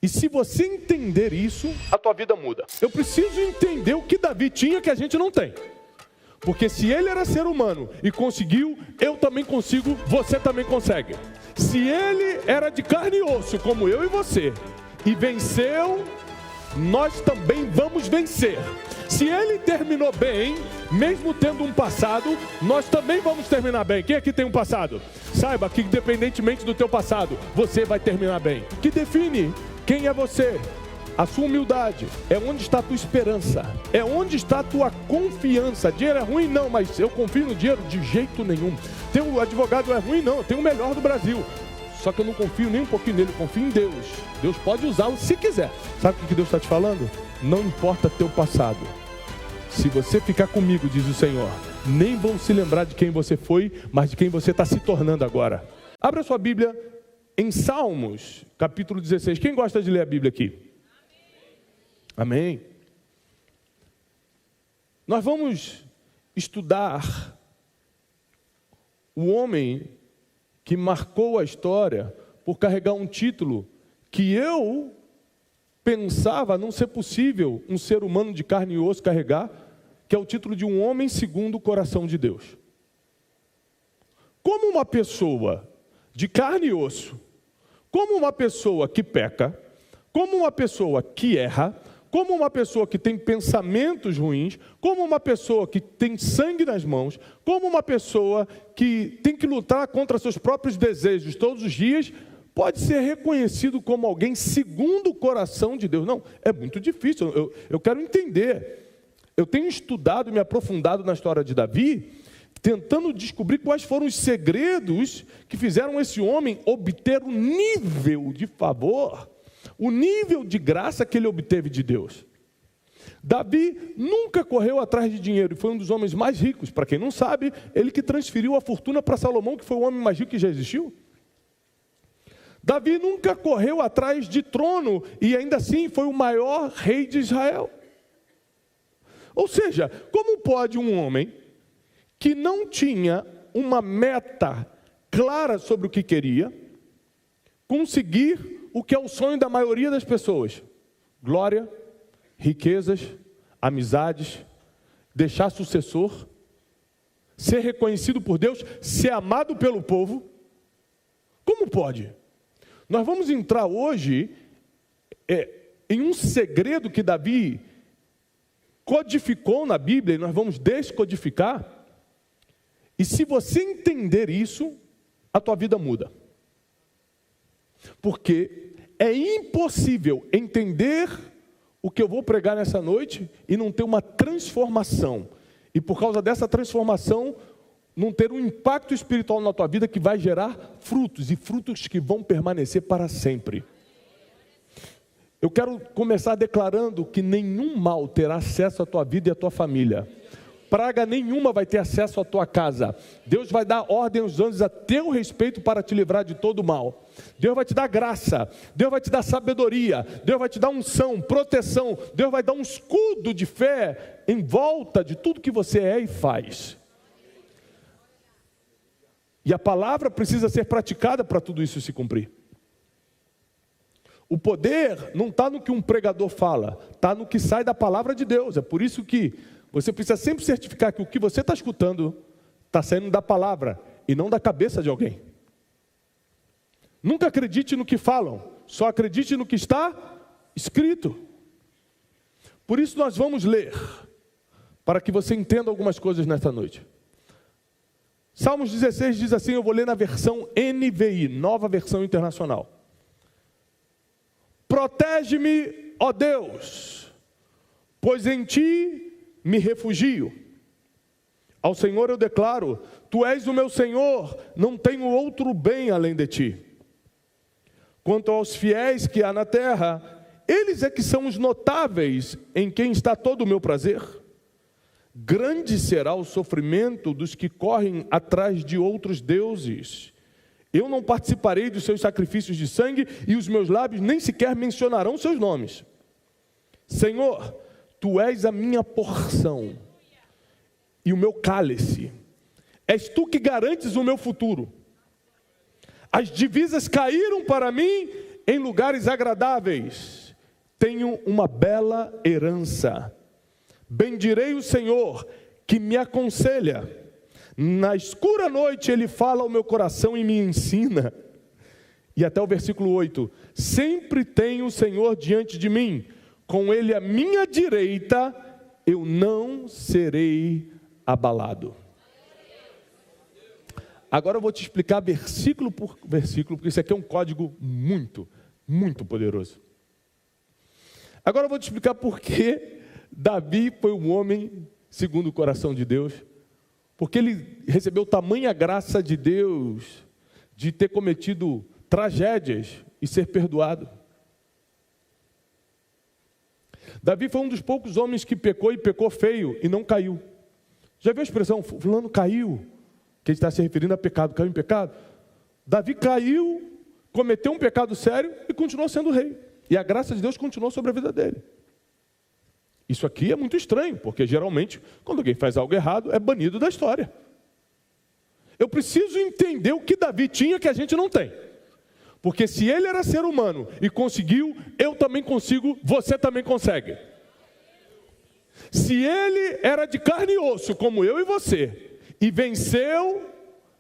E se você entender isso, a tua vida muda. Eu preciso entender o que Davi tinha que a gente não tem. Porque se ele era ser humano e conseguiu, eu também consigo, você também consegue. Se ele era de carne e osso, como eu e você, e venceu, nós também vamos vencer. Se ele terminou bem, mesmo tendo um passado, nós também vamos terminar bem. Quem aqui tem um passado? Saiba que independentemente do teu passado, você vai terminar bem. O que define quem é você? A sua humildade. É onde está a tua esperança. É onde está a tua confiança. Dinheiro é ruim? Não, mas eu confio no dinheiro de jeito nenhum. Ter um advogado é ruim? Não, eu tenho o melhor do Brasil. Só que eu não confio nem um pouquinho nele, eu confio em Deus. Deus pode usá-lo se quiser. Sabe o que Deus está te falando? Não importa teu passado. Se você ficar comigo, diz o Senhor, nem vão se lembrar de quem você foi, mas de quem você está se tornando agora. Abra sua Bíblia em Salmos, capítulo 16. Quem gosta de ler a Bíblia aqui? Amém. Nós vamos estudar o homem que marcou a história por carregar um título que eu pensava não ser possível um ser humano de carne e osso carregar, que é o título de um homem segundo o coração de Deus. Como uma pessoa de carne e osso, como uma pessoa que peca, como uma pessoa que erra, como uma pessoa que tem pensamentos ruins, como uma pessoa que tem sangue nas mãos, como uma pessoa que tem que lutar contra seus próprios desejos todos os dias, pode ser reconhecido como alguém segundo o coração de Deus. Não, é muito difícil, eu quero entender. Eu tenho estudado e me aprofundado na história de Davi, tentando descobrir quais foram os segredos que fizeram esse homem obter o nível de favor, o nível de graça que ele obteve de Deus. Davi nunca correu atrás de dinheiro e foi um dos homens mais ricos. Para quem não sabe, ele que transferiu a fortuna para Salomão, que foi o homem mais rico que já existiu. Davi nunca correu atrás de trono e ainda assim foi o maior rei de Israel. Ou seja, como pode um homem que não tinha uma meta clara sobre o que queria, conseguir o que é o sonho da maioria das pessoas? Glória, riquezas, amizades, deixar sucessor, ser reconhecido por Deus, ser amado pelo povo. Como pode? Nós vamos entrar hoje em um segredo que Davi codificou na Bíblia, e nós vamos descodificar. E se você entender isso, a tua vida muda. Porque é impossível entender o que eu vou pregar nessa noite e não ter uma transformação. E por causa dessa transformação, não ter um impacto espiritual na tua vida que vai gerar frutos, e frutos que vão permanecer para sempre. Eu quero começar declarando que nenhum mal terá acesso à tua vida e à tua família. Praga nenhuma vai ter acesso à tua casa. Deus vai dar ordem aos anjos a teu respeito para te livrar de todo mal. Deus vai te dar graça, Deus vai te dar sabedoria, Deus vai te dar unção, proteção, Deus vai dar um escudo de fé em volta de tudo que você é e faz. E a palavra precisa ser praticada para tudo isso se cumprir. O poder não está no que um pregador fala, está no que sai da palavra de Deus. É por isso que você precisa sempre certificar que o que você está escutando está saindo da palavra e não da cabeça de alguém. Nunca acredite no que falam, só acredite no que está escrito. Por isso nós vamos ler, para que você entenda algumas coisas nesta noite. Salmos 16 diz assim, eu vou ler na versão NVI, Nova Versão Internacional. Protege-me, ó Deus, pois em ti me refugio. Ao Senhor eu declaro, tu és o meu Senhor, não tenho outro bem além de ti. Quanto aos fiéis que há na terra, eles é que são os notáveis em quem está todo o meu prazer. Grande será o sofrimento dos que correm atrás de outros deuses. Eu não participarei dos seus sacrifícios de sangue e os meus lábios nem sequer mencionarão seus nomes. Senhor, tu és a minha porção e o meu cálice. És tu que garantes o meu futuro. As divisas caíram para mim em lugares agradáveis, tenho uma bela herança. Bendirei o Senhor, que me aconselha. Na escura noite Ele fala ao meu coração e me ensina. E até o versículo 8. Sempre tenho o Senhor diante de mim. Com Ele à minha direita, eu não serei abalado. Agora eu vou te explicar versículo por versículo, porque isso aqui é um código muito, muito poderoso. Agora eu vou te explicar por que Davi foi um homem segundo o coração de Deus. Porque ele recebeu tamanha graça de Deus de ter cometido tragédias e ser perdoado. Davi foi um dos poucos homens que pecou e pecou feio e não caiu. Já viu a expressão, fulano caiu? Que ele está se referindo a pecado, caiu em pecado. Davi caiu, cometeu um pecado sério e continuou sendo rei. E a graça de Deus continuou sobre a vida dele. Isso aqui é muito estranho, porque geralmente, quando alguém faz algo errado, é banido da história. Eu preciso entender o que Davi tinha que a gente não tem. Porque se ele era ser humano e conseguiu, eu também consigo, você também consegue. Se ele era de carne e osso, como eu e você, e venceu,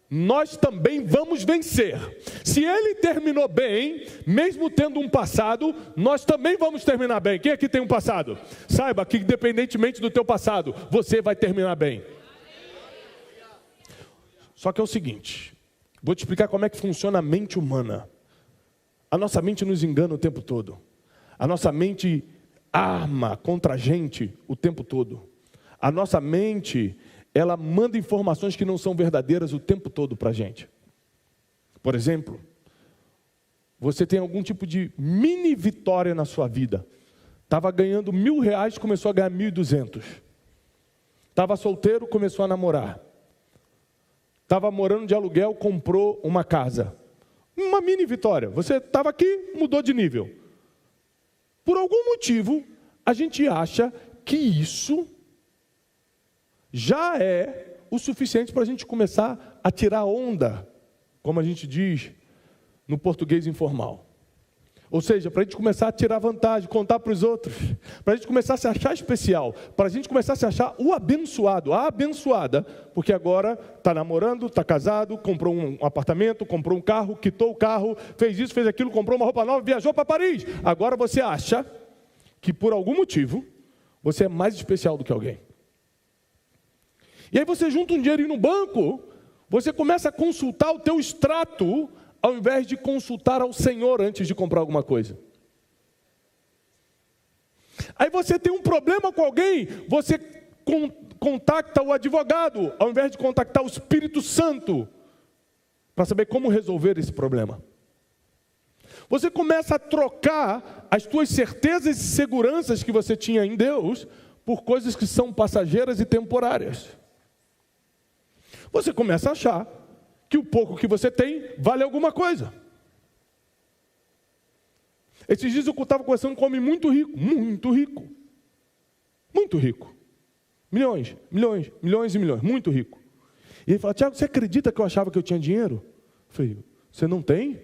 nós também vamos vencer. Se ele terminou bem, mesmo tendo um passado, nós também vamos terminar bem. Quem aqui tem um passado? Saiba que independentemente do teu passado, você vai terminar bem. Só que é o seguinte, vou te explicar como é que funciona a mente humana. A nossa mente nos engana o tempo todo. A nossa mente arma contra a gente o tempo todo. A nossa mente, ela manda informações que não são verdadeiras o tempo todo para a gente. Por exemplo, você tem algum tipo de mini vitória na sua vida. Estava ganhando R$1.000, começou a ganhar 1.200. Estava solteiro, começou a namorar. Estava morando de aluguel, comprou uma casa. Uma mini vitória. Você estava aqui, mudou de nível. Por algum motivo, a gente acha que isso já é o suficiente para a gente começar a tirar onda, como a gente diz no português informal. Ou seja, para a gente começar a tirar vantagem, contar para os outros, para a gente começar a se achar especial, para a gente começar a se achar o abençoado, a abençoada, porque agora está namorando, está casado, comprou um apartamento, comprou um carro, quitou o carro, fez isso, fez aquilo, comprou uma roupa nova, viajou para Paris. Agora você acha que por algum motivo você é mais especial do que alguém. E aí você junta um dinheirinho no banco, você começa a consultar o teu extrato, ao invés de consultar ao Senhor antes de comprar alguma coisa. Aí você tem um problema com alguém, você contacta o advogado, ao invés de contactar o Espírito Santo, para saber como resolver esse problema. Você começa a trocar as tuas certezas e seguranças que você tinha em Deus, por coisas que são passageiras e temporárias. Você começa a achar que o pouco que você tem vale alguma coisa. Esses dias eu estava conversando com um homem muito rico, muito rico. Muito rico. Milhões, milhões, milhões e milhões, muito rico. E ele fala, Tiago, você acredita que eu achava que eu tinha dinheiro? Eu falei, você não tem?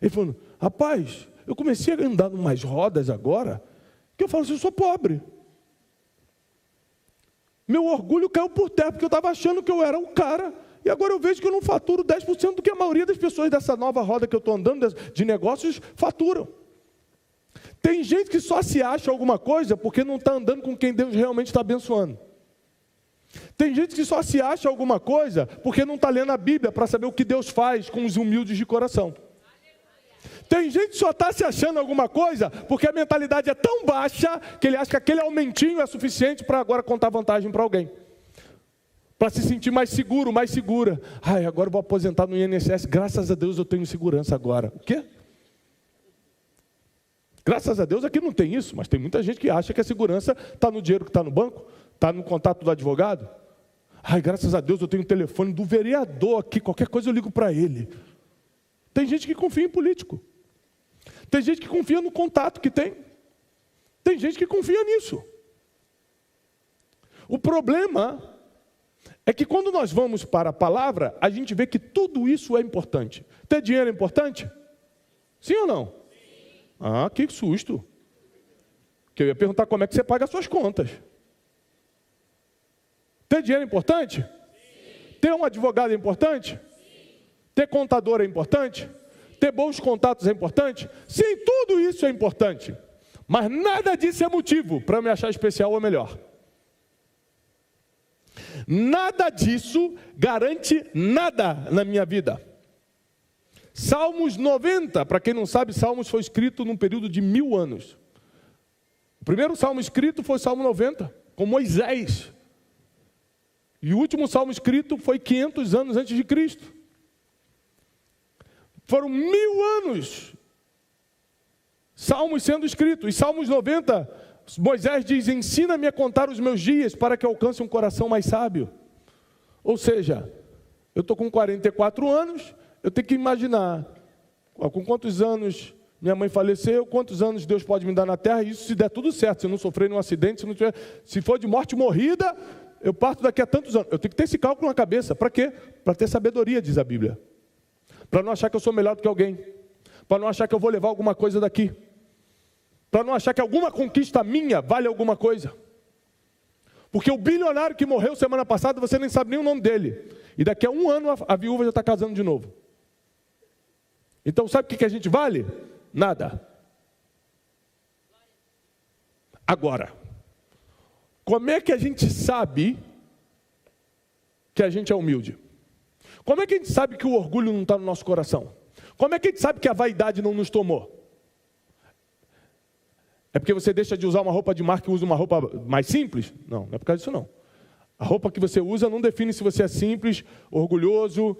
Ele falou, rapaz, eu comecei a andar em umas rodas agora, que eu falo assim, eu sou pobre. Meu orgulho caiu por terra, porque eu estava achando que eu era o cara, e agora eu vejo que eu não faturo 10% do que a maioria das pessoas dessa nova roda que eu estou andando de negócios faturam. Tem gente que só se acha alguma coisa porque não está andando com quem Deus realmente está abençoando. Tem gente que só se acha alguma coisa porque não está lendo a Bíblia para saber o que Deus faz com os humildes de coração. Tem gente que só está se achando alguma coisa porque a mentalidade é tão baixa que ele acha que aquele aumentinho é suficiente para agora contar vantagem para alguém. Para se sentir mais seguro, mais segura. Ai, agora eu vou aposentar no INSS, graças a Deus eu tenho segurança agora. O quê? Graças a Deus aqui não tem isso, mas tem muita gente que acha que a segurança está no dinheiro que está no banco, está no contato do advogado. Ai, graças a Deus eu tenho o telefone do vereador aqui, qualquer coisa eu ligo para ele. Tem gente que confia em político. Tem gente que confia no contato que tem. Tem gente que confia nisso. O problema é que quando nós vamos para a palavra, a gente vê que tudo isso é importante. Ter dinheiro é importante? Sim ou não? Ah, que susto. Que eu ia perguntar como é que você paga as suas contas. Ter dinheiro é importante? Ter um advogado é importante? Ter contador é importante? Ter bons contatos é importante? Sim, tudo isso é importante. Mas nada disso é motivo para eu me achar especial ou melhor. Nada disso garante nada na minha vida. Salmos 90, para quem não sabe, Salmos foi escrito num período de 1000 anos. O primeiro salmo escrito foi o Salmo 90, com Moisés. E o último salmo escrito foi 500 anos antes de Cristo. Foram 1000 anos salmos sendo escritos. E Salmos 90, Moisés diz: ensina-me a contar os meus dias para que alcance um coração mais sábio. Ou seja, eu estou com 44 anos, eu tenho que imaginar com quantos anos minha mãe faleceu, quantos anos Deus pode me dar na terra, isso se der tudo certo, se eu não sofrer nenhum acidente, se for de morte morrida, eu parto daqui a tantos anos. Eu tenho que ter esse cálculo na cabeça. Para quê? Para ter sabedoria, diz a Bíblia. Para não achar que eu sou melhor do que alguém. Para não achar que eu vou levar alguma coisa daqui. Para não achar que alguma conquista minha vale alguma coisa. Porque o bilionário que morreu semana passada, você nem sabe nem o nome dele. E daqui a 1 ano a viúva já está casando de novo. Então sabe o que a gente vale? Nada. Agora, como é que a gente sabe que a gente é humilde? Como é que a gente sabe que o orgulho não está no nosso coração? Como é que a gente sabe que a vaidade não nos tomou? É porque você deixa de usar uma roupa de marca e usa uma roupa mais simples? Não, não é por causa disso não. A roupa que você usa não define se você é simples, orgulhoso,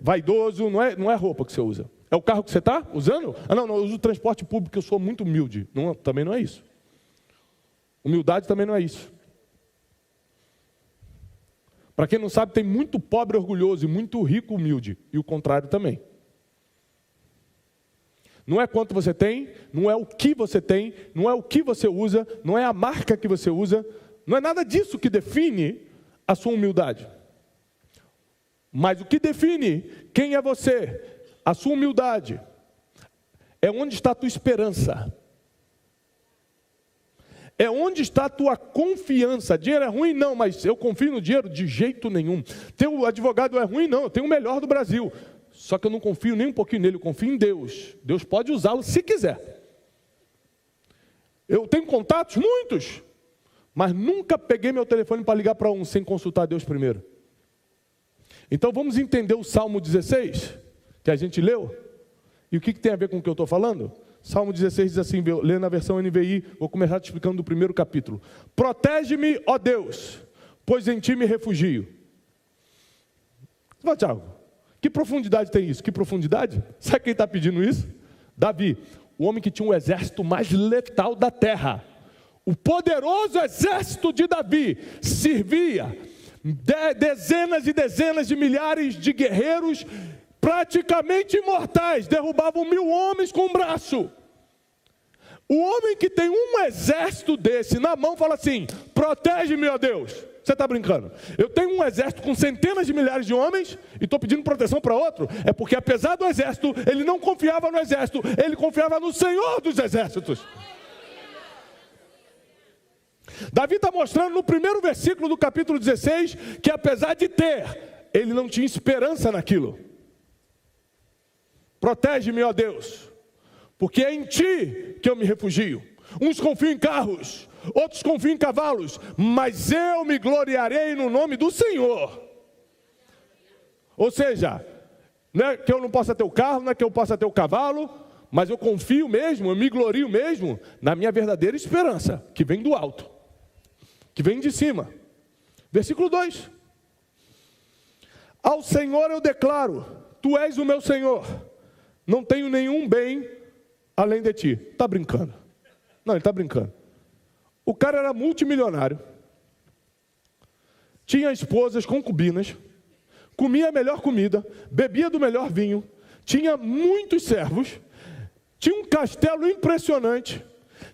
vaidoso, não é a roupa que você usa. É o carro que você está usando? Ah, não, eu uso transporte público, eu sou muito humilde. Não, também não é isso. Humildade também não é isso. Para quem não sabe, tem muito pobre orgulhoso e muito rico humilde. E o contrário também. Não é quanto você tem, não é o que você tem, não é o que você usa, não é a marca que você usa, não é nada disso que define a sua humildade. Mas o que define quem é você, a sua humildade, é onde está a tua esperança. É onde está a tua confiança. Dinheiro é ruim? Não, mas eu confio no dinheiro de jeito nenhum. Teu advogado é ruim? Não, eu tenho o melhor do Brasil. Só que eu não confio nem um pouquinho nele, eu confio em Deus. Deus pode usá-lo se quiser. Eu tenho contatos? Muitos. Mas nunca peguei meu telefone para ligar para um sem consultar Deus primeiro. Então vamos entender o Salmo 16, que a gente leu. E o que tem a ver com o que eu estou falando? Salmo 16 diz assim, lendo na versão NVI, vou começar te explicando do primeiro capítulo. Protege-me, ó Deus, pois em ti me refugio. Mas, Tiago, que profundidade tem isso? Que profundidade? Sabe quem está pedindo isso? Davi, o homem que tinha o exército mais letal da terra. O poderoso exército de Davi servia dezenas e dezenas de milhares de guerreiros praticamente imortais, derrubavam 1000 homens com um braço. O homem que tem um exército desse na mão fala assim, protege-me, ó Deus. Você está brincando? Eu tenho um exército com centenas de milhares de homens e estou pedindo proteção para outro? É porque apesar do exército, ele não confiava no exército, ele confiava no Senhor dos exércitos. Davi está mostrando no primeiro versículo do capítulo 16 que apesar de ter, ele não tinha esperança naquilo. Protege-me, ó Deus, porque é em ti que eu me refugio. Uns confiam em carros, outros confiam em cavalos, mas eu me gloriarei no nome do Senhor. Ou seja, não é que eu não possa ter o carro, não é que eu possa ter o cavalo, mas eu confio mesmo, eu me glorio mesmo na minha verdadeira esperança, que vem do alto, que vem de cima. Versículo 2. Ao Senhor eu declaro, tu és o meu Senhor. Não tenho nenhum bem além de ti. Está brincando? Não, ele está brincando. O cara era multimilionário. Tinha esposas, concubinas. Comia a melhor comida. Bebia do melhor vinho. Tinha muitos servos. Tinha um castelo impressionante.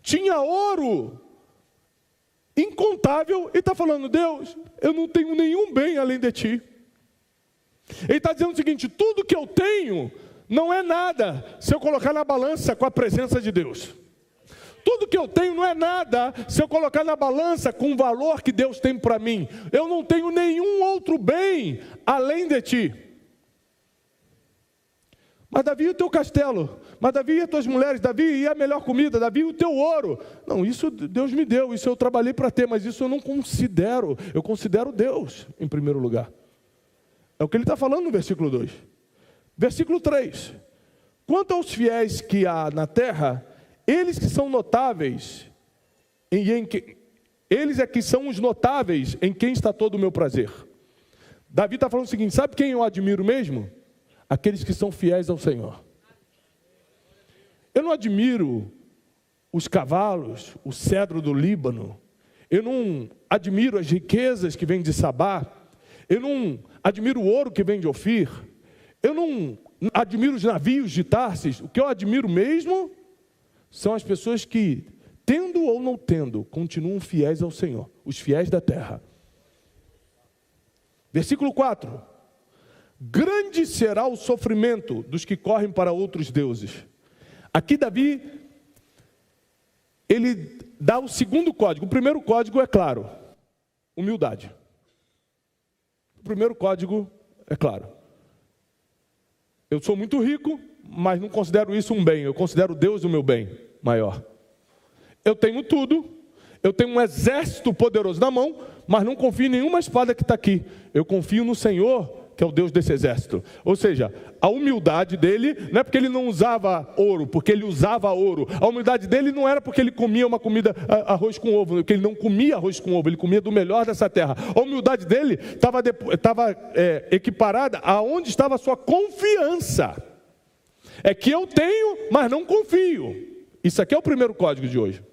Tinha ouro incontável. E está falando, Deus, eu não tenho nenhum bem além de ti. Ele está dizendo o seguinte, tudo que eu tenho não é nada se eu colocar na balança com a presença de Deus. Tudo que eu tenho não é nada se eu colocar na balança com o valor que Deus tem para mim. Eu não tenho nenhum outro bem além de ti. Mas Davi, o teu castelo, mas Davi e as tuas mulheres, Davi e a melhor comida, Davi e o teu ouro. Não, isso Deus me deu, isso eu trabalhei para ter, mas isso eu não considero. Eu considero Deus em primeiro lugar. É o que ele está falando no versículo 2. Versículo 3. Quanto aos fiéis que há na terra, eles que são notáveis, eles é que são os notáveis em quem está todo o meu prazer. Davi está falando o seguinte, sabe quem eu admiro mesmo? Aqueles que são fiéis ao Senhor. Eu não admiro os cavalos, o cedro do Líbano. Eu não admiro as riquezas que vêm de Sabá. Eu não admiro o ouro que vem de Ofir. Eu não admiro os navios de Tarsis. O que eu admiro mesmo são as pessoas que, tendo ou não tendo, continuam fiéis ao Senhor. Os fiéis da terra. Versículo 4. Grande será o sofrimento dos que correm para outros deuses. Aqui Davi, ele dá o segundo código. O primeiro código é claro, humildade. O primeiro código é claro. Eu sou muito rico, mas não considero isso um bem. Eu considero Deus o meu bem maior. Eu tenho tudo, eu tenho um exército poderoso na mão, mas não confio em nenhuma espada que está aqui. Eu confio no Senhor, que é o Deus desse exército. Ou seja, a humildade dele não é porque ele não usava ouro, porque ele usava ouro. A humildade dele não era porque ele comia uma comida, arroz com ovo, porque ele não comia arroz com ovo, ele comia do melhor dessa terra. A humildade dele estava equiparada aonde estava a sua confiança. É que eu tenho, mas não confio. Isso aqui é o primeiro código de hoje.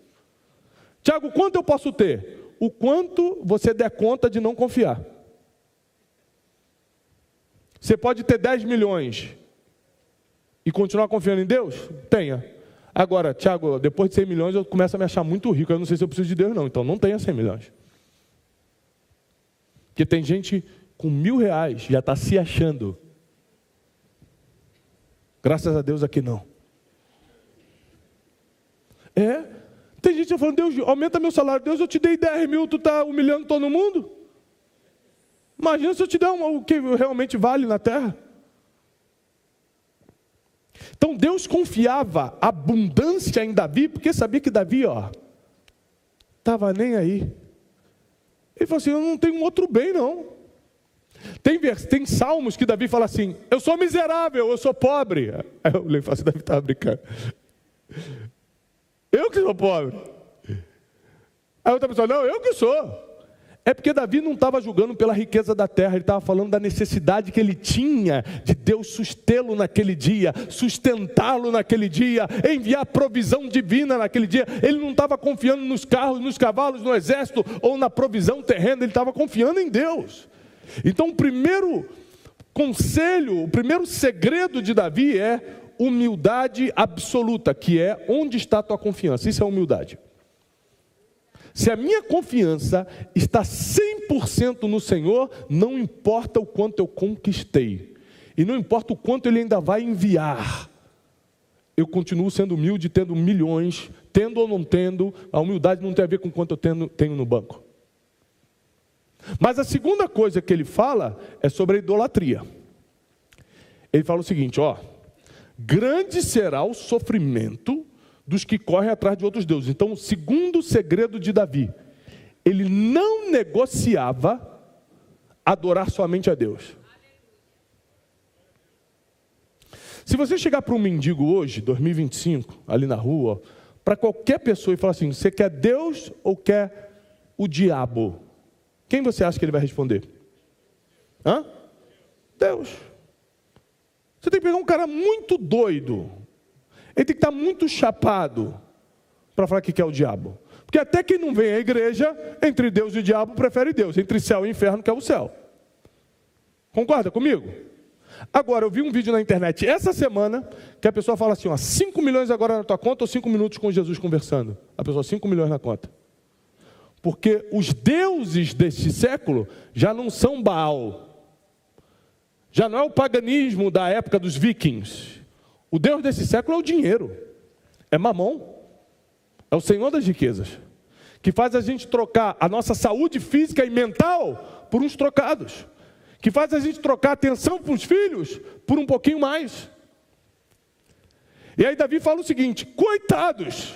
Tiago, quanto eu posso ter? O quanto você der conta de não confiar. Você pode ter 10 milhões e continuar confiando em Deus? Tenha. Agora, Tiago, depois de 100 milhões eu começo a me achar muito rico. Eu não sei se eu preciso de Deus não, então não tenha 100 milhões. Porque tem gente com R$1.000 já está se achando. Graças a Deus aqui não. Tem gente falando, Deus, aumenta meu salário. Deus, eu te dei 10 mil, tu está humilhando todo mundo? Imagina se eu te der o que realmente vale na terra. Então Deus confiava abundância em Davi, porque sabia que Davi, estava nem aí. Ele falou assim, eu não tenho outro bem não. Tem salmos que Davi fala assim, eu sou miserável, eu sou pobre. Aí eu falei assim, Davi estava brincando. Eu que sou pobre. Aí outra pessoa, não, eu que sou. É porque Davi não estava julgando pela riqueza da terra, ele estava falando da necessidade que ele tinha de Deus sustê-lo naquele dia, sustentá-lo naquele dia, enviar provisão divina naquele dia. Ele não estava confiando nos carros, nos cavalos, no exército ou na provisão terrena, ele estava confiando em Deus. Então o primeiro conselho, o primeiro segredo de Davi é humildade absoluta, que é onde está a tua confiança. Isso é humildade. Se a minha confiança está 100% no Senhor, não importa o quanto eu conquistei. E não importa o quanto Ele ainda vai enviar. Eu continuo sendo humilde, tendo milhões, tendo ou não tendo. A humildade não tem a ver com quanto eu tenho no banco. Mas a segunda coisa que ele fala é sobre a idolatria. Ele fala o seguinte, grande será o sofrimento dos que correm atrás de outros deuses. Então, o segundo segredo de Davi, ele não negociava adorar somente a Deus. Se você chegar para um mendigo hoje, 2025, ali na rua, para qualquer pessoa e falar assim, você quer Deus ou quer o diabo? Quem você acha que ele vai responder? Deus. Você tem que pegar um cara muito doido. Ele tem que estar muito chapado para falar que quer o diabo. Porque até quem não vem à igreja, entre Deus e o diabo, prefere Deus. Entre céu e inferno, quer o céu. Concorda comigo? Agora, eu vi um vídeo na internet essa semana, que a pessoa fala assim, 5 milhões agora na tua conta ou 5 minutos com Jesus conversando? A pessoa, 5 milhões na conta. Porque os deuses deste século já não são Baal. Já não é o paganismo da época dos vikings. O Deus desse século é o dinheiro, é Mamon, é o Senhor das riquezas, que faz a gente trocar a nossa saúde física e mental por uns trocados, que faz a gente trocar atenção para os filhos por um pouquinho mais. E aí Davi fala o seguinte: coitados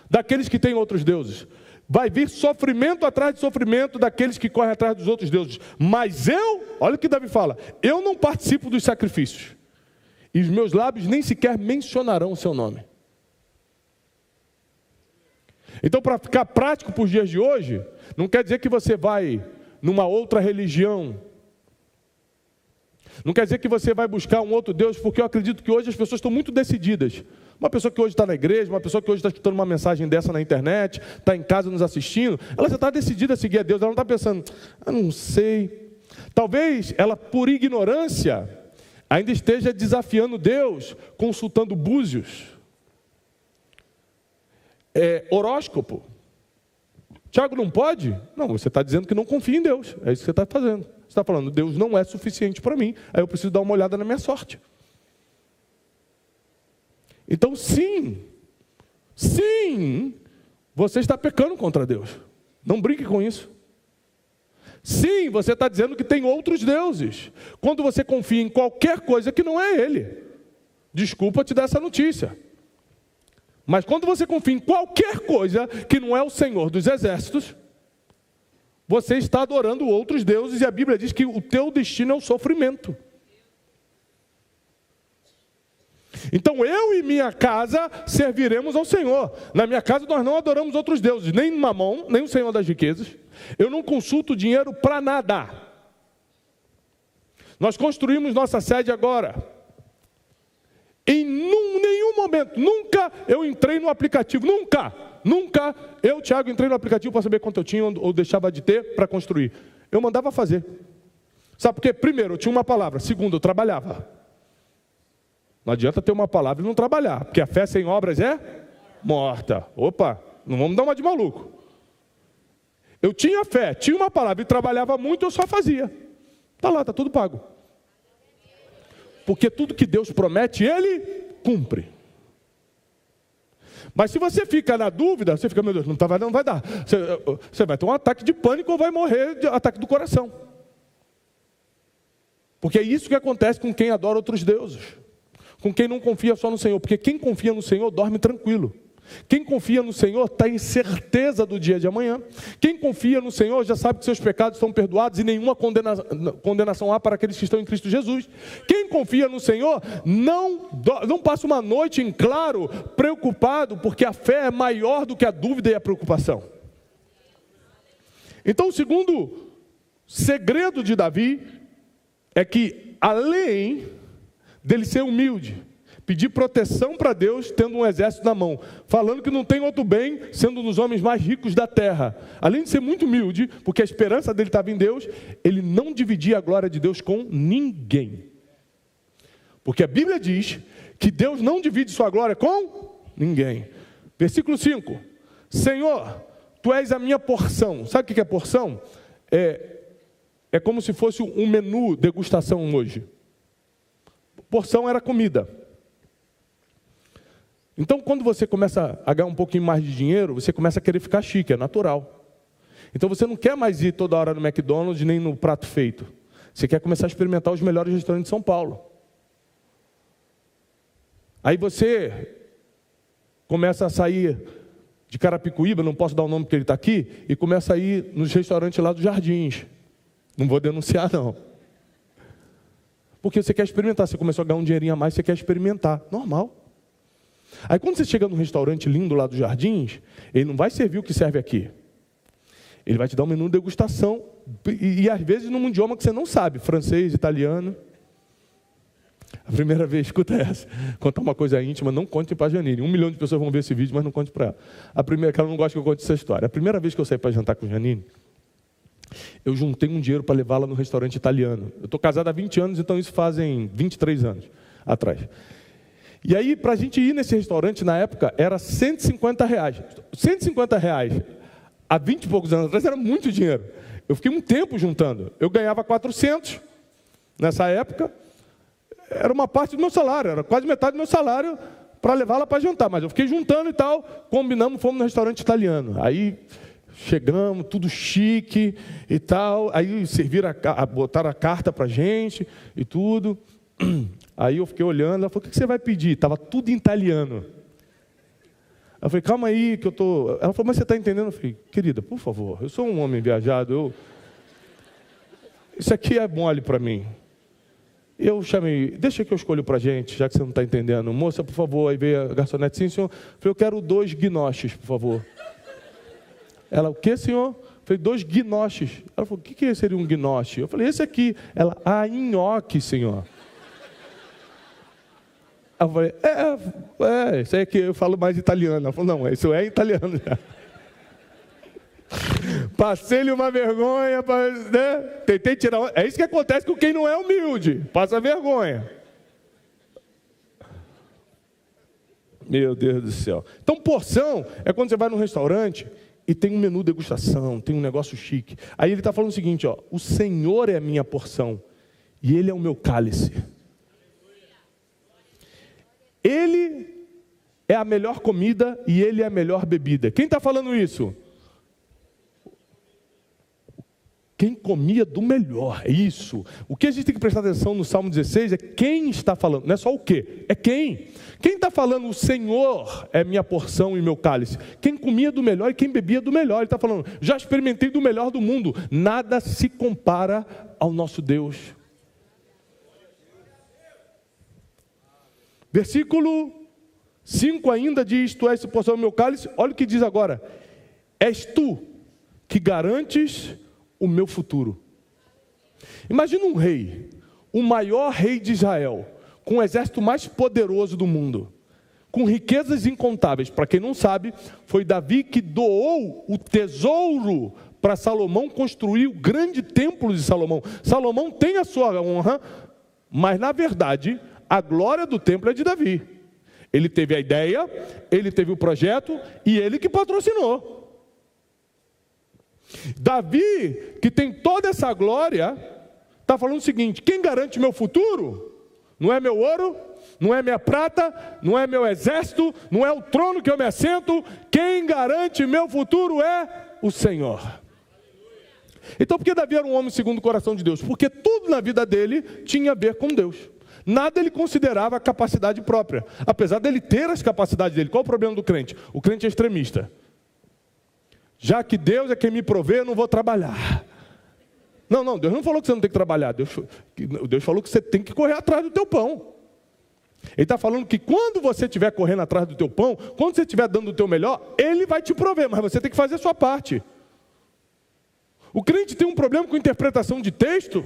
daqueles que têm outros deuses. Vai vir sofrimento atrás de sofrimento daqueles que correm atrás dos outros deuses. Mas olha o que Davi fala, eu não participo dos sacrifícios. E os meus lábios nem sequer mencionarão o seu nome. Então, para ficar prático para os dias de hoje, não quer dizer que você vai numa outra religião. Não quer dizer que você vai buscar um outro Deus, porque eu acredito que hoje as pessoas estão muito decididas. Uma pessoa que hoje está na igreja, uma pessoa que hoje está escutando uma mensagem dessa na internet, está em casa nos assistindo, ela já está decidida a seguir a Deus, ela não está pensando, não sei. Talvez ela, por ignorância, ainda esteja desafiando Deus, consultando búzios. Horóscopo. Tiago, não pode? Não, você está dizendo que não confia em Deus, é isso que você está fazendo. Você está falando, Deus não é suficiente para mim, aí eu preciso dar uma olhada na minha sorte. Então, sim, você está pecando contra Deus. Não brinque com isso. Sim, você está dizendo que tem outros deuses. Quando você confia em qualquer coisa que não é Ele. Desculpa te dar essa notícia. Mas quando você confia em qualquer coisa que não é o Senhor dos exércitos, você está adorando outros deuses, e a Bíblia diz que o teu destino é o sofrimento. Então eu e minha casa serviremos ao Senhor. Na minha casa nós não adoramos outros deuses, nem Mamon, nem o Senhor das riquezas. Eu não consulto dinheiro para nada. Nós construímos nossa sede agora. Em nenhum momento, nunca eu entrei no aplicativo, nunca eu, Tiago, entrei no aplicativo para saber quanto eu tinha ou deixava de ter para construir. Eu mandava fazer. Sabe por quê? Primeiro, eu tinha uma palavra. Segundo, eu trabalhava. Não adianta ter uma palavra e não trabalhar, porque a fé sem obras é morta. Opa, não vamos dar uma de maluco. Eu tinha fé, tinha uma palavra e trabalhava muito, eu só fazia. Está lá, está tudo pago. Porque tudo que Deus promete, Ele cumpre. Mas se você fica na dúvida, você fica, meu Deus, não vai dar. Você vai ter um ataque de pânico ou vai morrer de ataque do coração. Porque é isso que acontece com quem adora outros deuses. Com quem não confia só no Senhor. Porque quem confia no Senhor dorme tranquilo. Quem confia no Senhor está em certeza do dia de amanhã. Quem confia no Senhor já sabe que seus pecados estão perdoados e nenhuma condenação há para aqueles que estão em Cristo Jesus. Quem confia no Senhor não passa uma noite em claro preocupado, porque a fé é maior do que a dúvida e a preocupação. Então o segundo segredo de Davi é que, além dele ser humilde, pedir proteção para Deus, tendo um exército na mão, falando que não tem outro bem, sendo um dos homens mais ricos da terra. Além de ser muito humilde, porque a esperança dele estava em Deus, ele não dividia a glória de Deus com ninguém. Porque a Bíblia diz que Deus não divide sua glória com ninguém. Versículo 5. Senhor, Tu és a minha porção. Sabe o que é porção? É como se fosse um menu degustação hoje. Porção era comida. Então, quando você começa a ganhar um pouquinho mais de dinheiro, você começa a querer ficar chique, é natural. Então, você não quer mais ir toda hora no McDonald's, nem no prato feito. Você quer começar a experimentar os melhores restaurantes de São Paulo. Aí você começa a sair de Carapicuíba, não posso dar o nome porque ele está aqui, e começa a ir nos restaurantes lá dos Jardins. Não vou denunciar, não. Porque você quer experimentar, você começou a ganhar um dinheirinho a mais, você quer experimentar. Normal. Aí quando você chega num restaurante lindo lá dos Jardins, ele não vai servir o que serve aqui. Ele vai te dar um menu de degustação, e às vezes num idioma que você não sabe, francês, italiano. A primeira vez, escuta essa, contar uma coisa íntima, não conte para a Janine. 1 milhão de pessoas vão ver esse vídeo, mas não conte para ela. A primeira, que ela não gosta que eu conte essa história. A primeira vez que eu saí para jantar com a Janine, eu juntei um dinheiro para levá-la no restaurante italiano. Eu estou casado há 20 anos, então isso fazem 23 anos atrás. E aí, para a gente ir nesse restaurante, na época, era R$150. R$150, há 20 e poucos anos atrás, era muito dinheiro. Eu fiquei um tempo juntando. Eu ganhava 400 nessa época. era uma parte do meu salário, era quase metade do meu salário para levá-la para jantar. Mas eu fiquei juntando e tal, combinamos, fomos no restaurante italiano. Aí chegamos, tudo chique e tal. Aí serviram, botaram a carta para a gente e tudo. Aí eu fiquei olhando, ela falou, o que você vai pedir? Estava tudo em italiano. Eu falei, calma aí, que eu tô... Ela falou, mas você está entendendo? Eu falei, querida, por favor, eu sou um homem viajado, isso aqui é mole para mim. Eu chamei, deixa que eu escolho para a gente, já que você não está entendendo. Moça, por favor, aí veio a garçonete, sim, senhor. Eu falei, eu quero 2 gnoches, por favor. Ela, o que, senhor? Eu falei, 2 gnoches. Ela falou, o que seria um gnoche? Eu falei, esse aqui. Ela, nhoque, senhor. Eu falei, isso aí é que eu falo mais italiano. Ela falou, não, isso é italiano já. Passei-lhe uma vergonha, né? Tentei tirar. É isso que acontece com quem não é humilde. Passa vergonha. Meu Deus do céu. Então, porção é quando você vai num restaurante e tem um menu degustação, tem um negócio chique. Aí ele está falando o seguinte, ó, o Senhor é a minha porção e Ele é o meu cálice. Ele é a melhor comida e Ele é a melhor bebida. Quem está falando isso? Quem comia do melhor, é isso. O que a gente tem que prestar atenção no Salmo 16 é quem está falando, não é só o quê, é quem. Quem está falando, o Senhor é minha porção e meu cálice. Quem comia do melhor e quem bebia do melhor. Ele está falando, já experimentei do melhor do mundo. Nada se compara ao nosso Deus. Versículo 5 ainda diz, tu és a porção do meu cálice. Olha o que diz agora. És tu que garantes o meu futuro. Imagina um rei, o maior rei de Israel, com o exército mais poderoso do mundo, com riquezas incontáveis. Para quem não sabe, foi Davi que doou o tesouro para Salomão construir o grande templo de Salomão. Salomão tem a sua honra, mas na verdade, a glória do templo é de Davi. Ele teve a ideia, ele teve o projeto e ele que patrocinou. Davi, que tem toda essa glória, está falando o seguinte, quem garante meu futuro? Não é meu ouro, não é minha prata, não é meu exército, não é o trono que eu me assento, quem garante meu futuro é o Senhor. Então por que Davi era um homem segundo o coração de Deus? Porque tudo na vida dele tinha a ver com Deus. Nada ele considerava capacidade própria, apesar dele ter as capacidades dele. Qual o problema do crente? O crente é extremista. Já que Deus é quem me provê, eu não vou trabalhar. Não, Deus não falou que você não tem que trabalhar. Deus falou que você tem que correr atrás do teu pão. Ele está falando que quando você estiver correndo atrás do teu pão, quando você estiver dando o teu melhor, Ele vai te prover, mas você tem que fazer a sua parte. O crente tem um problema com interpretação de texto.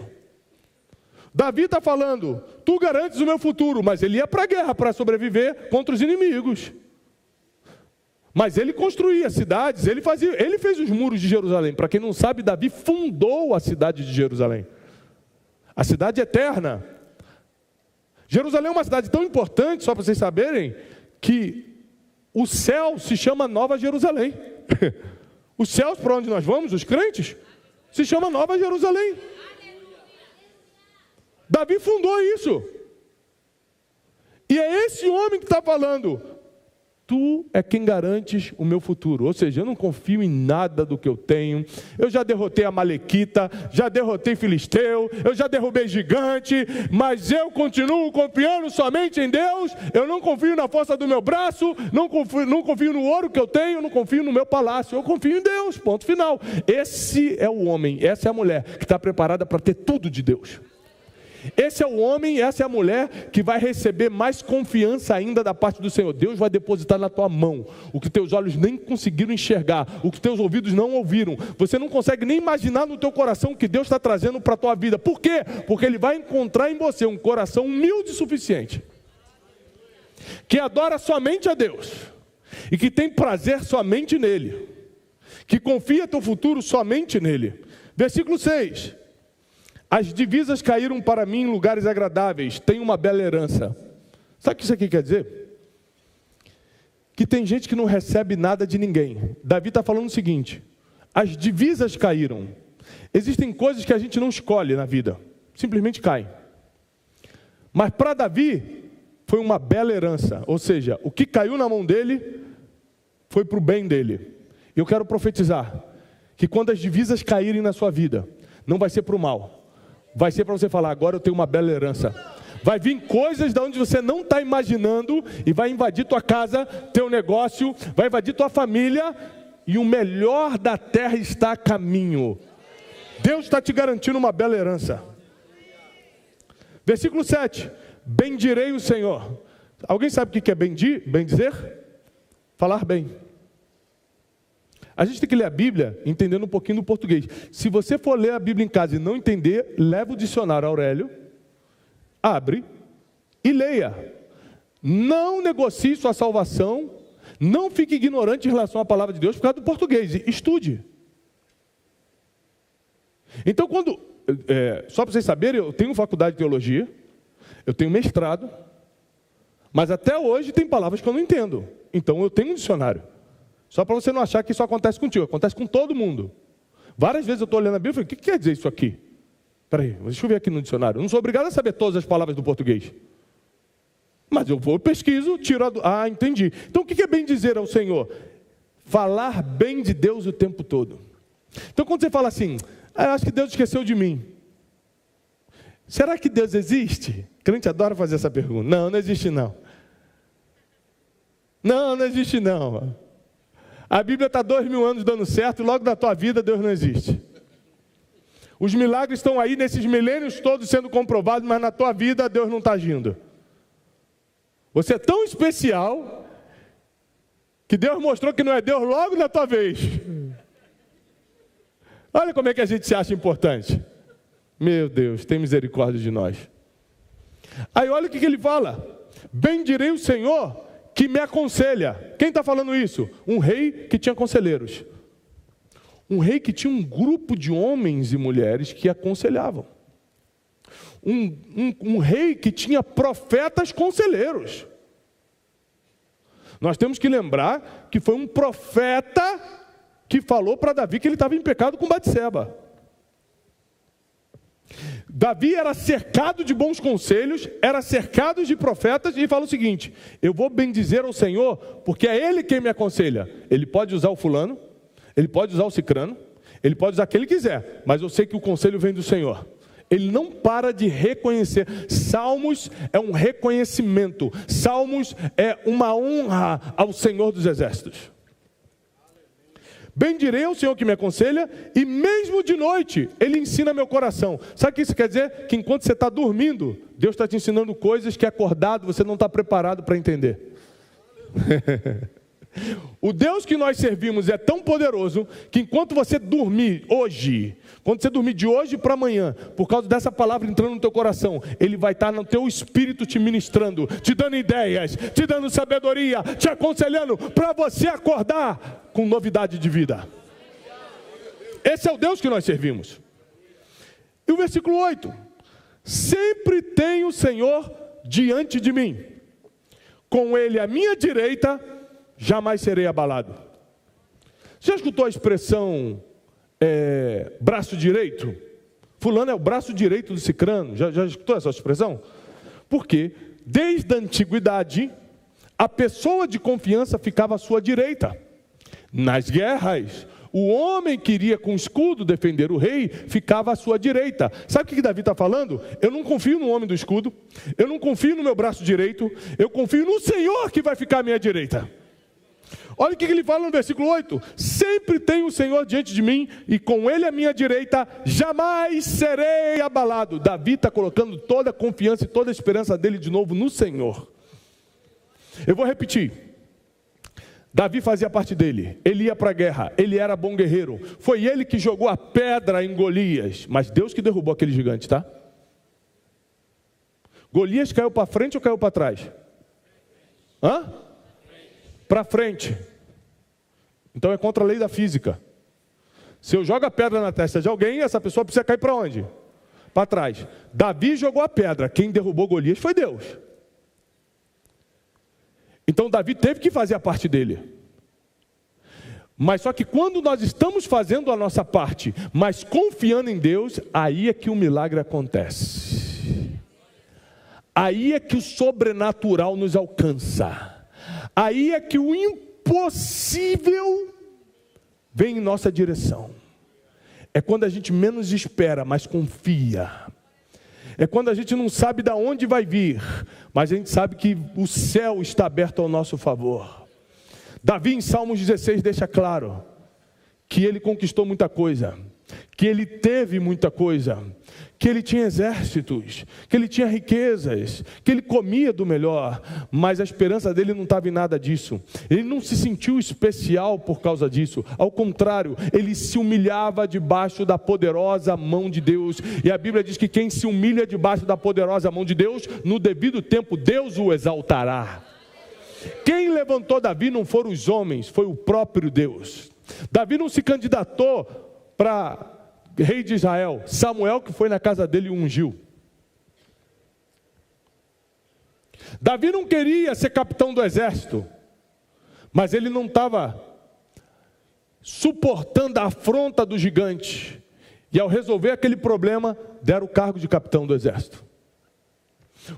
Davi está falando, tu garantes o meu futuro, mas ele ia para a guerra para sobreviver contra os inimigos. Mas ele construía cidades, ele fez os muros de Jerusalém. Para quem não sabe, Davi fundou a cidade de Jerusalém. A cidade eterna. Jerusalém é uma cidade tão importante, só para vocês saberem, que o céu se chama Nova Jerusalém. Os céus para onde nós vamos, os crentes, se chama Nova Jerusalém. Davi fundou isso. E é esse homem que está falando, tu é quem garantes o meu futuro. Ou seja, eu não confio em nada do que eu tenho. Eu já derrotei a Amalequita, já derrotei Filisteu, eu já derrubei gigante, mas eu continuo confiando somente em Deus. Eu não confio na força do meu braço, não confio no ouro que eu tenho, não confio no meu palácio. Eu confio em Deus, ponto final. Esse é o homem, essa é a mulher que está preparada para ter tudo de Deus. Esse é o homem, essa é a mulher que vai receber mais confiança ainda da parte do Senhor. Deus vai depositar na tua mão o que teus olhos nem conseguiram enxergar, o que teus ouvidos não ouviram. Você não consegue nem imaginar no teu coração o que Deus está trazendo para a tua vida. Por quê? Porque Ele vai encontrar em você um coração humilde o suficiente, que adora somente a Deus e que tem prazer somente nele, que confia teu futuro somente nele. Versículo 6. As divisas caíram para mim em lugares agradáveis, tenho uma bela herança. Sabe o que isso aqui quer dizer? Que tem gente que não recebe nada de ninguém. Davi está falando o seguinte, as divisas caíram. Existem coisas que a gente não escolhe na vida, simplesmente caem. Mas para Davi foi uma bela herança. Ou seja, o que caiu na mão dele foi para o bem dele. Eu quero profetizar que quando as divisas caírem na sua vida, não vai ser para o mal. Vai ser para você falar, agora eu tenho uma bela herança. Vai vir coisas de onde você não está imaginando e vai invadir tua casa, teu negócio, vai invadir tua família e o melhor da terra está a caminho. Deus está te garantindo uma bela herança. Versículo 7. Bendirei o Senhor. Alguém sabe o que é bem dizer? Falar bem. A gente tem que ler a Bíblia entendendo um pouquinho do português. Se você for ler a Bíblia em casa e não entender, leva o dicionário Aurélio, abre e leia. Não negocie sua salvação, não fique ignorante em relação à palavra de Deus por causa do português. Estude. Então, só para vocês saberem, eu tenho faculdade de teologia, eu tenho mestrado, mas até hoje tem palavras que eu não entendo. Então eu tenho um dicionário. Só para você não achar que isso acontece contigo, acontece com todo mundo. Várias vezes eu estou olhando a Bíblia e falei, o que quer dizer isso aqui? Peraí, deixa eu ver aqui no dicionário. Eu não sou obrigado a saber todas as palavras do português. Mas eu vou, pesquiso, tiro a... entendi. Então o que é bem dizer ao Senhor? Falar bem de Deus o tempo todo. Então quando você fala assim, eu acho que Deus esqueceu de mim. Será que Deus existe? O crente adora fazer essa pergunta. Não, não existe não. Não, não existe não. A Bíblia está 2000 anos dando certo e logo na tua vida Deus não existe. Os milagres estão aí nesses milênios todos sendo comprovados, mas na tua vida Deus não está agindo. Você é tão especial que Deus mostrou que não é Deus logo na tua vez. Olha como é que a gente se acha importante. Meu Deus, tem misericórdia de nós. Aí olha o que ele fala. Bendirei o Senhor que me aconselha. Quem está falando isso? Um rei que tinha conselheiros. Um rei que tinha um grupo de homens e mulheres que aconselhavam. Um rei que tinha profetas conselheiros. Nós temos que lembrar que foi um profeta que falou para Davi que ele estava em pecado com Batseba. Davi era cercado de bons conselhos, era cercado de profetas, e fala o seguinte: eu vou bendizer ao Senhor, porque é Ele quem me aconselha. Ele pode usar o fulano, ele pode usar o cicrano, ele pode usar quem ele quiser, mas eu sei que o conselho vem do Senhor. Ele não para de reconhecer. Salmos é um reconhecimento, Salmos é uma honra ao Senhor dos Exércitos. Bendirei ao Senhor que me aconselha, e mesmo de noite Ele ensina meu coração. Sabe o que isso quer dizer? Que enquanto você está dormindo, Deus está te ensinando coisas que acordado você não está preparado para entender. O Deus que nós servimos é tão poderoso que enquanto você dormir hoje, quando você dormir de hoje para amanhã, por causa dessa palavra entrando no teu coração, Ele vai estar no teu espírito te ministrando, te dando ideias, te dando sabedoria, te aconselhando para você acordar com novidade de vida. Esse é o Deus que nós servimos. E o versículo 8: sempre tenho o Senhor diante de mim, com Ele à minha direita, jamais serei abalado. Você já escutou a expressão braço direito? Fulano é o braço direito do cicrano. Já escutou essa expressão? Porque desde a antiguidade a pessoa de confiança ficava à sua direita. Nas guerras, o homem que iria com escudo defender o rei ficava à sua direita. Sabe o que Davi está falando? Eu não confio no homem do escudo, eu não confio no meu braço direito, eu confio no Senhor que vai ficar à minha direita. Olha o que ele fala no versículo 8: sempre tenho o Senhor diante de mim, e com Ele à minha direita, jamais serei abalado. Davi está colocando toda a confiança e toda a esperança dele de novo no Senhor. Eu vou repetir. Davi fazia parte dele, ele ia para a guerra, ele era bom guerreiro. Foi ele que jogou a pedra em Golias, mas Deus que derrubou aquele gigante, tá? Golias caiu para frente ou caiu para trás? Para frente. Então é contra a lei da física. Se eu jogo a pedra na testa de alguém, essa pessoa precisa cair para onde? Para trás. Davi jogou a pedra, quem derrubou Golias foi Deus. Então Davi teve que fazer a parte dele. Mas só que quando nós estamos fazendo a nossa parte, mas confiando em Deus, aí é que o milagre acontece. Aí é que o sobrenatural nos alcança. Aí é que o impossível vem em nossa direção. É quando a gente menos espera, mas confia. É quando a gente não sabe de onde vai vir, mas a gente sabe que o céu está aberto ao nosso favor. Davi em Salmos 16 deixa claro que ele conquistou muita coisa, que ele teve muita coisa, que ele tinha exércitos, que ele tinha riquezas, que ele comia do melhor, mas a esperança dele não estava em nada disso. Ele não se sentiu especial por causa disso, ao contrário, ele se humilhava debaixo da poderosa mão de Deus, e a Bíblia diz que quem se humilha debaixo da poderosa mão de Deus, no devido tempo Deus o exaltará. Quem levantou Davi não foram os homens, foi o próprio Deus. Davi não se candidatou para rei de Israel, Samuel que foi na casa dele e o ungiu. Davi não queria ser capitão do exército, mas ele não estava suportando a afronta do gigante, e ao resolver aquele problema, deram o cargo de capitão do exército.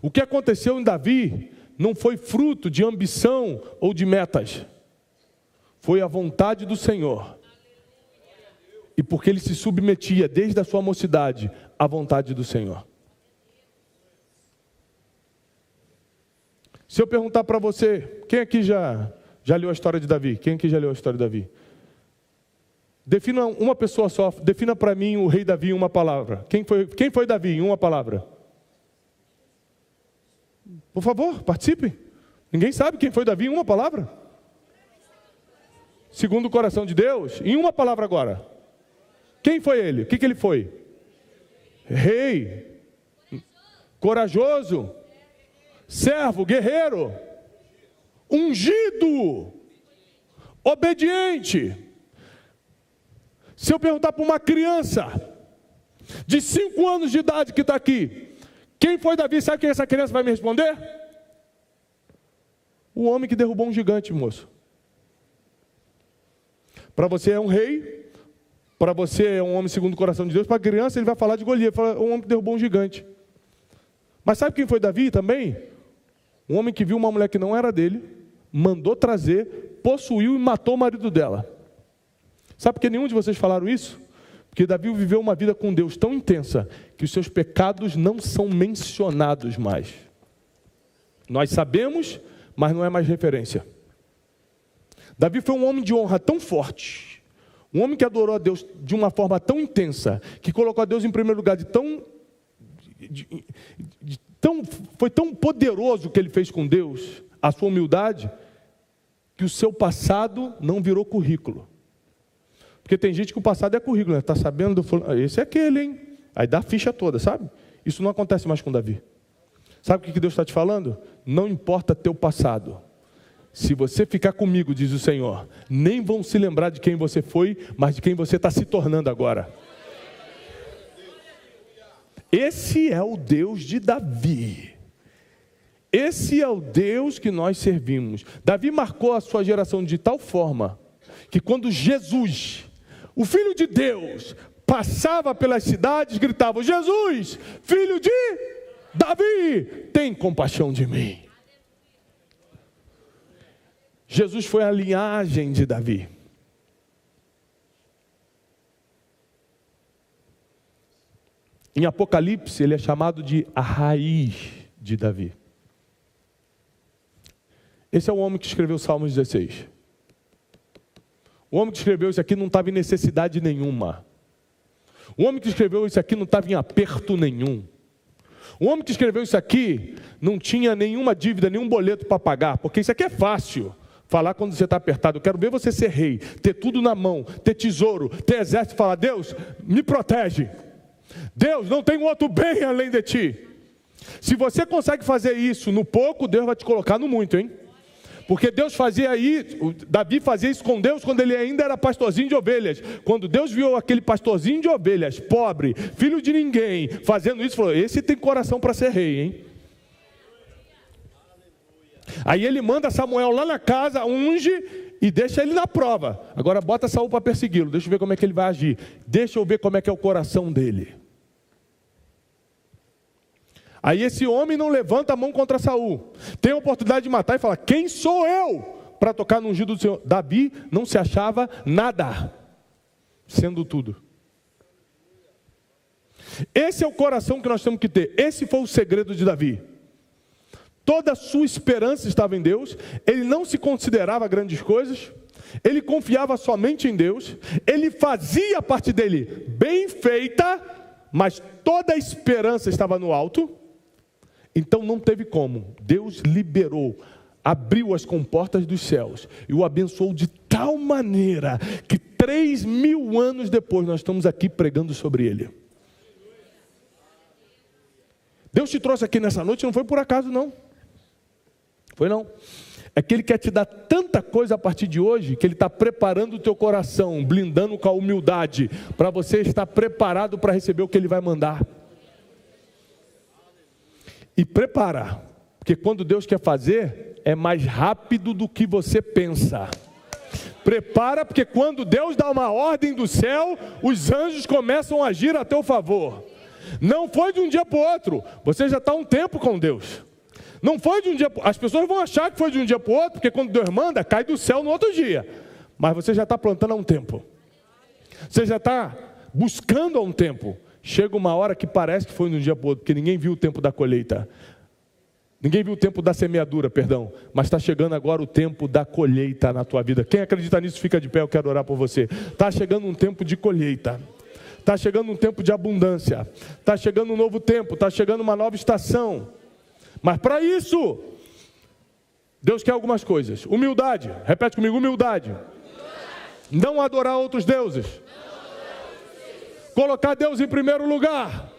O que aconteceu em Davi não foi fruto de ambição ou de metas, foi a vontade do Senhor. E porque ele se submetia desde a sua mocidade à vontade do Senhor. Se eu perguntar para você, quem aqui já leu a história de Davi? Quem aqui já leu a história de Davi? Defina uma pessoa só, defina para mim o rei Davi em uma palavra. Quem foi Davi em uma palavra? Por favor, participe. Ninguém sabe quem foi Davi em uma palavra? Segundo o coração de Deus, em uma palavra agora. Quem foi ele? O que ele foi? Rei, corajoso, servo, guerreiro, ungido, obediente. Se eu perguntar para uma criança de 5 anos de idade que está aqui, quem foi Davi, sabe quem essa criança vai me responder? O homem que derrubou um gigante, moço. Para você é um rei, para você é um homem segundo o coração de Deus, para a criança ele vai falar de Golias, fala, um homem que derrubou um gigante. Mas sabe quem foi Davi também? Um homem que viu uma mulher que não era dele, mandou trazer, possuiu e matou o marido dela. Sabe por que nenhum de vocês falaram isso? Porque Davi viveu uma vida com Deus tão intensa, que os seus pecados não são mencionados mais. Nós sabemos, mas não é mais referência. Davi foi um homem de honra tão forte, um homem que adorou a Deus de uma forma tão intensa, que colocou a Deus em primeiro lugar, foi tão poderoso o que ele fez com Deus, a sua humildade, que o seu passado não virou currículo. Porque tem gente que o passado é currículo, está sabendo, esse é aquele, hein? Aí dá a ficha toda, sabe? Isso não acontece mais com Davi. Sabe o que Deus está te falando? Não importa teu passado. Se você ficar comigo, diz o Senhor, nem vão se lembrar de quem você foi, mas de quem você está se tornando agora. Esse é o Deus de Davi. Esse é o Deus que nós servimos. Davi marcou a sua geração de tal forma, que quando Jesus, o Filho de Deus, passava pelas cidades, gritava, Jesus, filho de Davi, tem compaixão de mim. Jesus foi a linhagem de Davi. Em Apocalipse, ele é chamado de a raiz de Davi. Esse é o homem que escreveu o Salmo 16. O homem que escreveu isso aqui não estava em necessidade nenhuma. O homem que escreveu isso aqui não estava em aperto nenhum. O homem que escreveu isso aqui não tinha nenhuma dívida, nenhum boleto para pagar, porque isso aqui é fácil. Falar quando você está apertado, eu quero ver você ser rei, ter tudo na mão, ter tesouro, ter exército, falar, Deus, me protege. Deus, não tem outro bem além de ti. Se você consegue fazer isso no pouco, Deus vai te colocar no muito, hein? Porque Deus fazia isso, Davi fazia isso com Deus quando ele ainda era pastorzinho de ovelhas. Quando Deus viu aquele pastorzinho de ovelhas, pobre, filho de ninguém, fazendo isso, falou, esse tem coração para ser rei, hein? Aí ele manda Samuel lá na casa, unge e deixa ele na prova. Agora bota Saul para persegui-lo, deixa eu ver como é que ele vai agir. Deixa eu ver como é que é o coração dele. Aí esse homem não levanta a mão contra Saul. Tem a oportunidade de matar e fala: quem sou eu para tocar no ungido do Senhor? Davi não se achava nada, sendo tudo. Esse é o coração que nós temos que ter. Esse foi o segredo de Davi. Toda a sua esperança estava em Deus. Ele não se considerava grandes coisas. Ele confiava somente em Deus. Ele fazia a parte dele bem feita, mas toda a esperança estava no alto. Então não teve como. Deus liberou, abriu as comportas dos céus e o abençoou de tal maneira que 3.000 anos depois nós estamos aqui pregando sobre ele. Deus te trouxe aqui nessa noite não foi por acaso não. Foi não. É que Ele quer te dar tanta coisa a partir de hoje, que Ele está preparando o teu coração, blindando com a humildade, para você estar preparado para receber o que Ele vai mandar. E prepara, porque quando Deus quer fazer, é mais rápido do que você pensa. Prepara, porque quando Deus dá uma ordem do céu, os anjos começam a agir a teu favor. Não foi de um dia para o outro, você já está há um tempo com Deus. Não foi de um dia, as pessoas vão achar que foi de um dia para o outro, porque quando Deus manda, cai do céu no outro dia. Mas você já está plantando há um tempo. Você já está buscando há um tempo. Chega uma hora que parece que foi de um dia para o outro, porque ninguém viu o tempo da colheita. Ninguém viu o tempo da semeadura, perdão. Mas está chegando agora o tempo da colheita na tua vida. Quem acredita nisso, fica de pé, eu quero orar por você. Está chegando um tempo de colheita. Está chegando um tempo de abundância. Está chegando um novo tempo. Está chegando uma nova estação. Mas para isso, Deus quer algumas coisas. Humildade. Repete comigo, humildade. Não adorar outros deuses. Colocar Deus em primeiro lugar.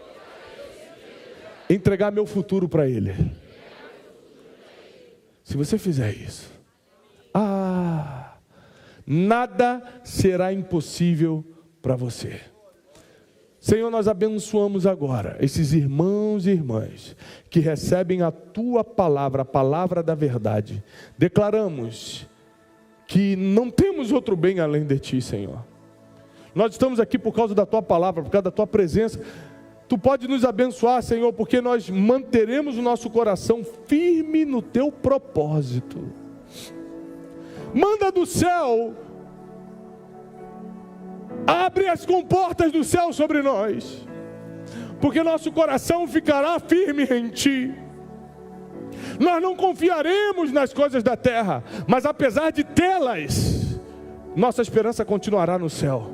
Entregar meu futuro para Ele. Se você fizer isso, nada será impossível para você. Senhor, nós abençoamos agora esses irmãos e irmãs que recebem a Tua palavra, a palavra da verdade. Declaramos que não temos outro bem além de Ti, Senhor. Nós estamos aqui por causa da Tua palavra, por causa da Tua presença. Tu pode nos abençoar, Senhor, porque nós manteremos o nosso coração firme no Teu propósito. Manda do céu, abre as comportas do céu sobre nós, porque nosso coração ficará firme em Ti. Nós não confiaremos nas coisas da terra, mas apesar de tê-las, nossa esperança continuará no céu.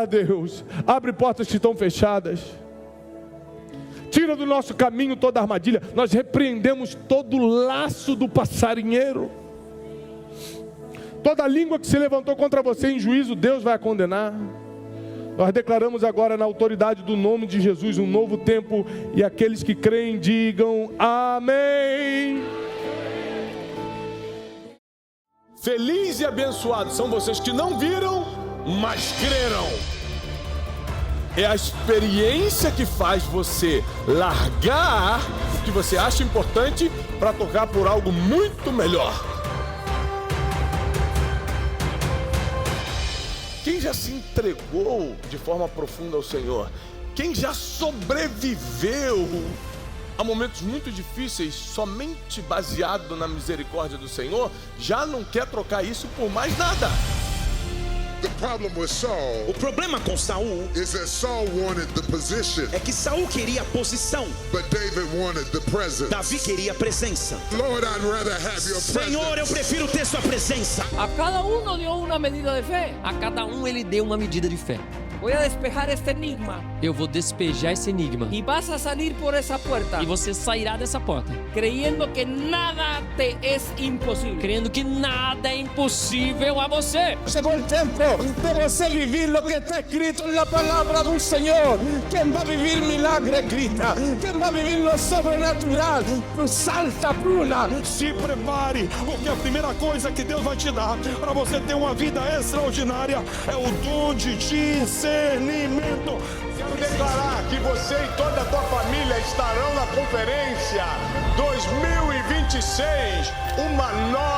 Deus, abre portas que estão fechadas. Tira do nosso caminho toda armadilha. Nós repreendemos todo laço do passarinheiro. Toda língua que se levantou contra você em juízo, Deus vai condenar. Nós declaramos agora na autoridade do nome de Jesus um novo tempo. E aqueles que creem digam amém. Feliz e abençoado são vocês que não viram, mas creram. É a experiência que faz você largar o que você acha importante para tocar por algo muito melhor. Quem já se entregou de forma profunda ao Senhor? Quem já sobreviveu a momentos muito difíceis somente baseado na misericórdia do Senhor, já não quer trocar isso por mais nada. O problema com Saul é que Saul queria a posição, Davi queria a presença. Senhor, eu prefiro ter sua presença. A cada um deu uma medida de fé. A cada um ele deu uma medida de fé. Vou despejar este enigma. Eu vou despejar esse enigma. E vas a salir por essa porta. E você sairá dessa porta. Creyendo que nada te é impossível. Crendo que nada é impossível a você. Chegou o tempo de você viver o que está escrito na palavra do Senhor. Quem vai viver milagre grita. Quem vai viver no sobrenatural salta, pula. Se prepare, porque a primeira coisa que Deus vai te dar para você ter uma vida extraordinária é o dom de discernimento. Quero declarar que você e toda a tua família estarão na conferência 2026, uma nova